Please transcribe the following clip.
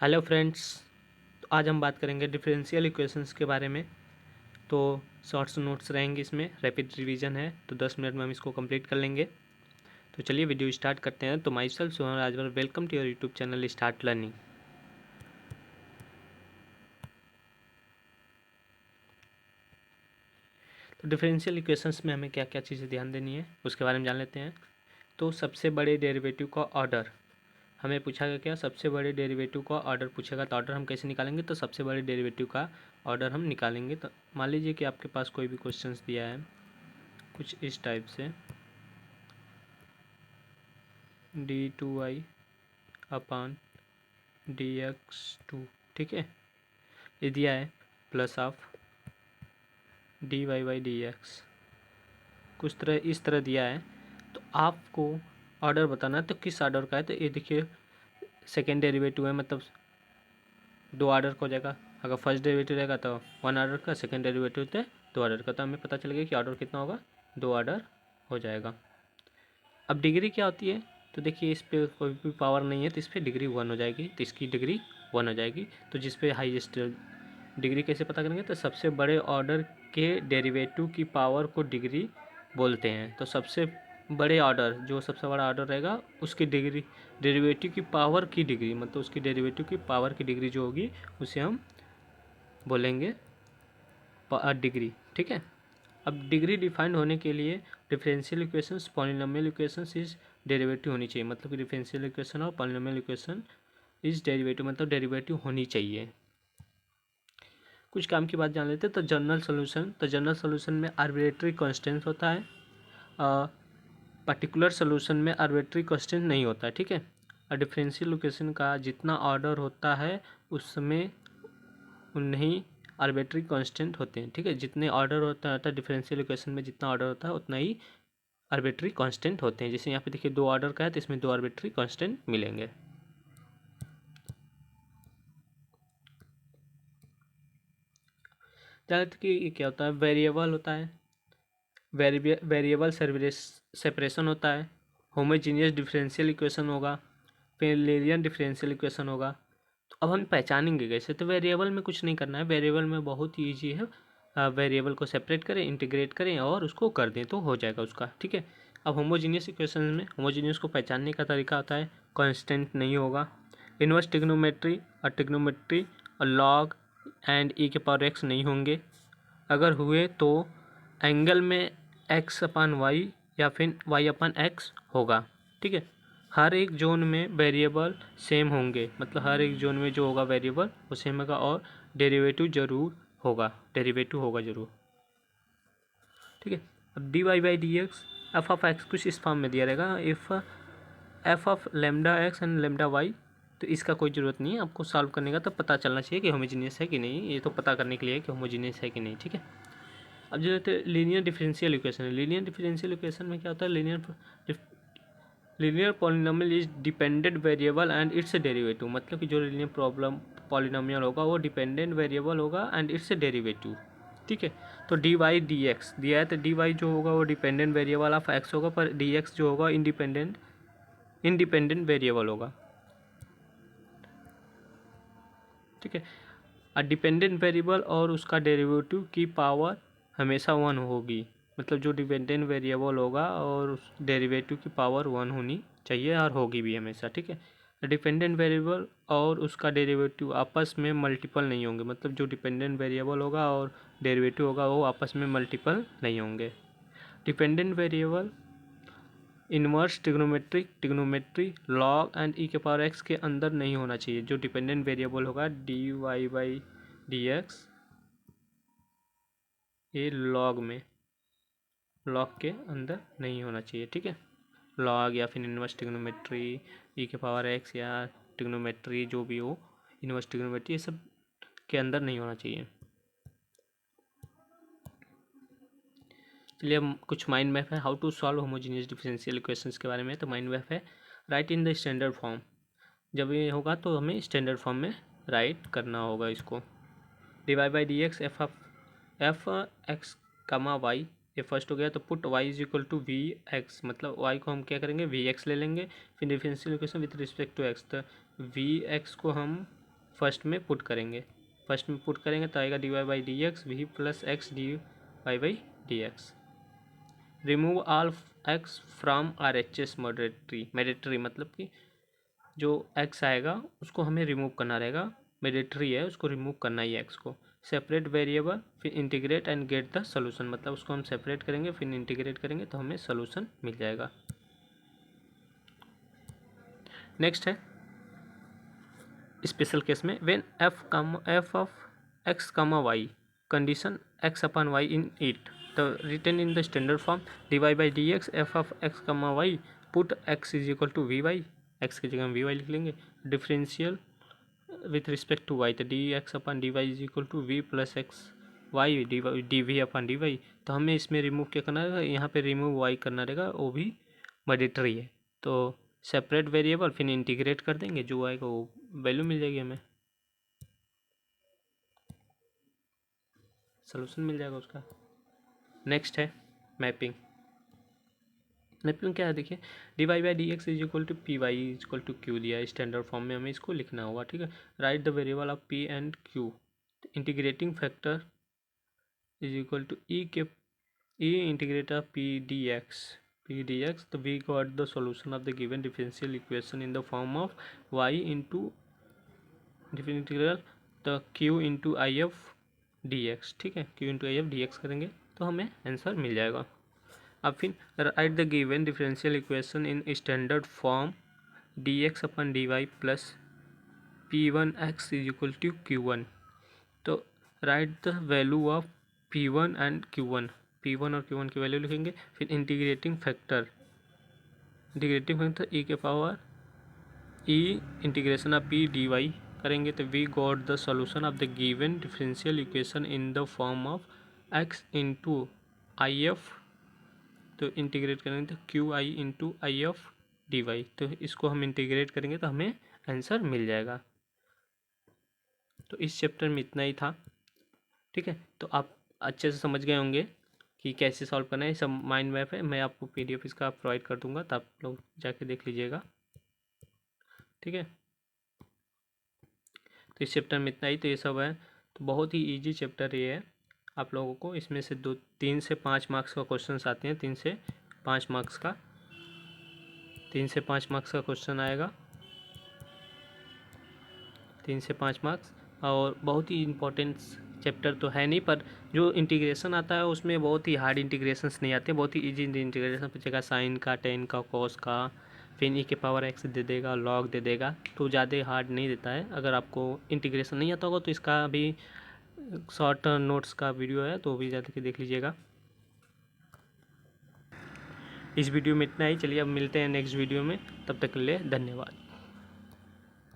Hello friends. तो आज हम बात करेंगे डिफरेंशियल इक्वेशंस के बारे में। तो शॉर्ट्स नोट्स रहेंगे, इसमें रैपिड रिवीजन है, तो 10 मिनट में हम इसको कंप्लीट कर लेंगे। तो चलिए वीडियो स्टार्ट करते हैं। तो myself Sohan Rajwar, welcome to your YouTube channel start learning. तो डिफरेंशियल इक्वेशंस में हमें क्या क्या चीज़ें ध्यान देनी है उसके बारे में जान लेते हैं। तो सबसे बड़े डेरिवेटिव का ऑर्डर हमें पूछा गया, क्या सबसे बड़े डेरिवेटिव का ऑर्डर पूछेगा, तो ऑर्डर हम कैसे निकालेंगे। तो सबसे बड़े डेरिवेटिव का ऑर्डर हम निकालेंगे। तो मान लीजिए कि आपके पास कोई भी क्वेश्चंस दिया है कुछ इस टाइप से, d2y अपान dx2, ठीक है, ये दिया है, प्लस ऑफ dy/dx, कुछ तरह इस तरह दिया है। तो आपको ऑर्डर बताना है, तो किस ऑर्डर का है। तो ये देखिए सेकेंड डेरिवेटिव है, मतलब दो ऑर्डर का हो जाएगा। अगर फर्स्ट डेरिवेटिव रहेगा तो वन ऑर्डर का, सेकेंड डेरिवेटिव तो दो ऑर्डर का। तो हमें पता चल गया कि ऑर्डर कितना होगा, दो ऑर्डर हो जाएगा। अब डिग्री क्या होती है, तो देखिए इस पर कोई भी पावर नहीं है, तो इस पर डिग्री 1 हो जाएगी, तो इसकी डिग्री 1 हो जाएगी। तो जिस पे हाईएस्ट डिग्री कैसे पता करेंगे, तो सबसे बड़े ऑर्डर के डेरिवेटिव की पावर को डिग्री बोलते हैं। तो सबसे बड़े ऑर्डर, जो सबसे बड़ा ऑर्डर रहेगा, उसकी डिग्री, डेरिवेटिव की पावर की डिग्री, मतलब उसकी डेरिवेटिव की पावर की डिग्री जो होगी उसे हम बोलेंगे डिग्री, ठीक है। अब डिग्री डिफाइंड होने के लिए differential equations, polynomial equations is derivative होनी चाहिए। मतलब कि डिफरेंशियल इक्वेशन और पॉलिनोमियल इक्वेशन इज डेरिवेटिव, मतलब डेरिवेटिव होनी चाहिए। कुछ काम की बात जान लेते हैं। तो जनरल सोल्यूशन, तो जनरल सोल्यूशन में आर्बिट्रेरी कांस्टेंट होता है, पर्टिकुलर सोल्यूशन में आर्बिट्रेरी कांस्टेंट नहीं होता है, ठीक है। और डिफरेंशियल इक्वेशन का जितना ऑर्डर होता है उसमें उन्हें ही आर्बिट्रेरी कांस्टेंट होते हैं, ठीक है। जितने ऑर्डर होता है डिफरेंशियल इक्वेशन में, जितना ऑर्डर होता है उतना ही आर्बिट्रेरी कांस्टेंट होते हैं। जैसे यहाँ पे देखिए दो ऑर्डर का है, तो इसमें दो आर्बिट्रेरी कांस्टेंट मिलेंगे। जानते कि ये क्या होता है, वेरिएबल होता है, वेरिएबल सेपरेशन होता है, होमोजीनियस डिफरेंशियल इक्वेशन होगा, फिर लीनियर डिफरेंशियल इक्वेशन होगा। तो अब हम पहचानेंगे कैसे, तो वेरिएबल में कुछ नहीं करना है, वेरिएबल में बहुत ही ईजी है। वेरिएबल को सेपरेट करें, इंटीग्रेट करें और उसको कर दें तो हो जाएगा उसका, ठीक है। अब होमोजीनियस इक्वेशन में होमोजीनियस को पहचानने का तरीका होता है, कांस्टेंट नहीं होगा, इनवर्स ट्रिग्नोमेट्री और लॉग एंड ई के पावर एक्स नहीं होंगे। अगर हुए तो एंगल में एक्स अपान वाई या फिर वाई अपान एक्स होगा, ठीक है। हर एक जोन में वेरिएबल सेम होंगे, मतलब हर एक जोन में जो होगा वेरिएबल वो सेम होगा, और डेरिवेटिव जरूर होगा, डेरिवेटिव होगा जरूर, ठीक है। अब D Y by D X, F of X कुछ इस फॉर्म में दिया रहेगा, if F of lambda X and lambda Y. तो इसका कोई ज़रूरत नहीं है, आपको सॉल्व करने का तो पता चलना चाहिए कि होमोजीनियस है कि नहीं, ये तो पता करने के लिए कि होमोजीनियस है कि नहीं, ठीक है। अब जो रहते हैं लीनियर डिफरेंशियल इक्वेशन है, लीनियर डिफरेंशियल इक्वेशन में क्या होता है, linear polynomial is dependent variable and it's derivative. मतलब कि जो लीनियर प्रॉब्लम पॉलिनोमियल होगा वो डिपेंडेंट वेरिएबल होगा एंड इट्स डेरिवेटिव, ठीक है। तो डी वाई डी एक्स दिया है, तो डी वाई जो होगा वो डिपेंडेंट वेरिएबल ऑफ एक्स होगा, पर डी एक्स जो होगा इंडिपेंडेंट वेरिएबल होगा, ठीक है। डिपेंडेंट वेरिएबल और उसका डेरिवेटिव की पावर हमेशा 1 होगी। मतलब जो डिपेंडेंट वेरिएबल होगा और उस डेरिवेटिव की पावर 1 होनी चाहिए और होगी भी हमेशा, ठीक है। डिपेंडेंट वेरिएबल और उसका डेरिवेटिव आपस में मल्टीपल नहीं होंगे, मतलब जो डिपेंडेंट वेरिएबल होगा और डेरिवेटिव होगा वो आपस में मल्टीपल नहीं होंगे। Dependent variable inverse trigonometry log and E के पावर एक्स के अंदर नहीं होना चाहिए। जो डिपेंडेंट वेरिएबल होगा D Y by D X, ये लॉग के अंदर नहीं होना चाहिए, ठीक है। लॉग या फिर इनवर्स ट्रिग्नोमेट्री, ई के पावर एक्स या ट्रिग्नोमेट्री जो भी हो, इनवर्स ट्रिग्नोमेट्री, ये सब के अंदर नहीं होना चाहिए। चलिए हम कुछ माइंड मैप है, how to solve homogeneous differential equations के बारे में। तो माइंड मैप है, write in the standard form. जब ये होगा तो हमें स्टैंडर्ड फॉर्म में राइट करना होगा इसको। D Y by D X F X comma Y, ये फर्स्ट हो गया। तो put Y is equal to V X, मतलब वाई को हम क्या करेंगे, वी एक्स ले लेंगे। फिर differential equation with respect to X, तो वी एक्स को हम फर्स्ट में पुट करेंगे तो आएगा dy by D X V plus X D Y by D X. Remove all X from R H S मैडेटरी मतलब कि जो एक्स आएगा उसको हमें रिमूव करना रहेगा, मैडेटरी है उसको रिमूव करना ही है एक्स को। सेपरेट वेरिएबल फिर integrate and get the solution, मतलब उसको हम सेपरेट करेंगे फिर इंटीग्रेट करेंगे तो हमें सोल्यूशन मिल जाएगा। नेक्स्ट है स्पेशल केस में when F of X comma Y condition X upon Y in it the written in the standard form D Y by D X F of X comma Y put X is equal to V Y, X की जगह हम V Y लिख लेंगे। Differential with respect to Y तो D X upon D Y is equal to V plus X Y D we upon D Y. तो हमें इसमें remove क्या करना रहेगा, यहाँ पे रिमूव वाई करना रहेगा, वो भी मैडेटरी है तो सेपरेट वेरिएबल फिर इंटीग्रेट कर देंगे, जो आएगा वो वैल्यू मिल जाएगी, हमें सोल्यूशन मिल जाएगा उसका। नेक्स्ट है मैपिंग। मैपिंग क्या है देखिए, D Y by D X is equal to P Y is equal to Q दिया है, स्टैंडर्ड फॉर्म में हमें इसको लिखना होगा, ठीक है। Write the variable of P and Q, integrating factor is equal to e integrator P D X, तो we got the solution of the given differential equation in the form of Y into integral the Q into I F D X, ठीक है, Q into I F D X करेंगे तो हमें answer मिल जाएगा। अब फिर write the given differential equation in standard form D x upon D Y plus P one X is equal to Q one, तो write the value of P one and Q one, P one और Q one की value लिखेंगे। फिर integrating factor e के power e integration of P D Y करेंगे तो we got the solution of the given differential equation in the form of X into I F, तो integrate करेंगे तो Q I into I F D Y, तो इसको हम integrate करेंगे तो हमें आंसर मिल जाएगा। तो इस चैप्टर में इतना ही था, ठीक है। तो आप अच्छे से समझ गए होंगे कि कैसे सॉल्व करना है, सब माइंड मैप है, मैं आपको PDF इसका प्रोवाइड कर दूंगा तो आप लोग जाके देख लीजिएगा, ठीक है। तो इस चैप्टर में इतना ही, तो ये सब है, तो बहुत ही इजी चैप्टर ये है। आप लोगों को इसमें से 3 से 5 मार्क्स का क्वेश्चन आते हैं, 3 से 5 मार्क्स का क्वेश्चन आएगा, 3 से 5 मार्क्स, और बहुत ही इम्पोर्टेंट चैप्टर तो है नहीं, पर जो इंटीग्रेशन आता है उसमें बहुत ही हार्ड इंटीग्रेशंस नहीं आते, बहुत ही इजी इंटीग्रेशन पूछेगा, साइन का, टेन का, कॉस का, फिर ई के पावर एक्स दे देगा, लॉग दे देगा, तो ज़्यादा हार्ड नहीं देता है। अगर आपको इंटीग्रेशन नहीं आता होगा तो इसका भी शॉर्ट नोट्स का वीडियो है, तो भी ज़्यादा देख लीजिएगा। इस वीडियो में इतना ही, चलिए अब मिलते हैं नेक्स्ट वीडियो में, तब तक के लिए धन्यवाद।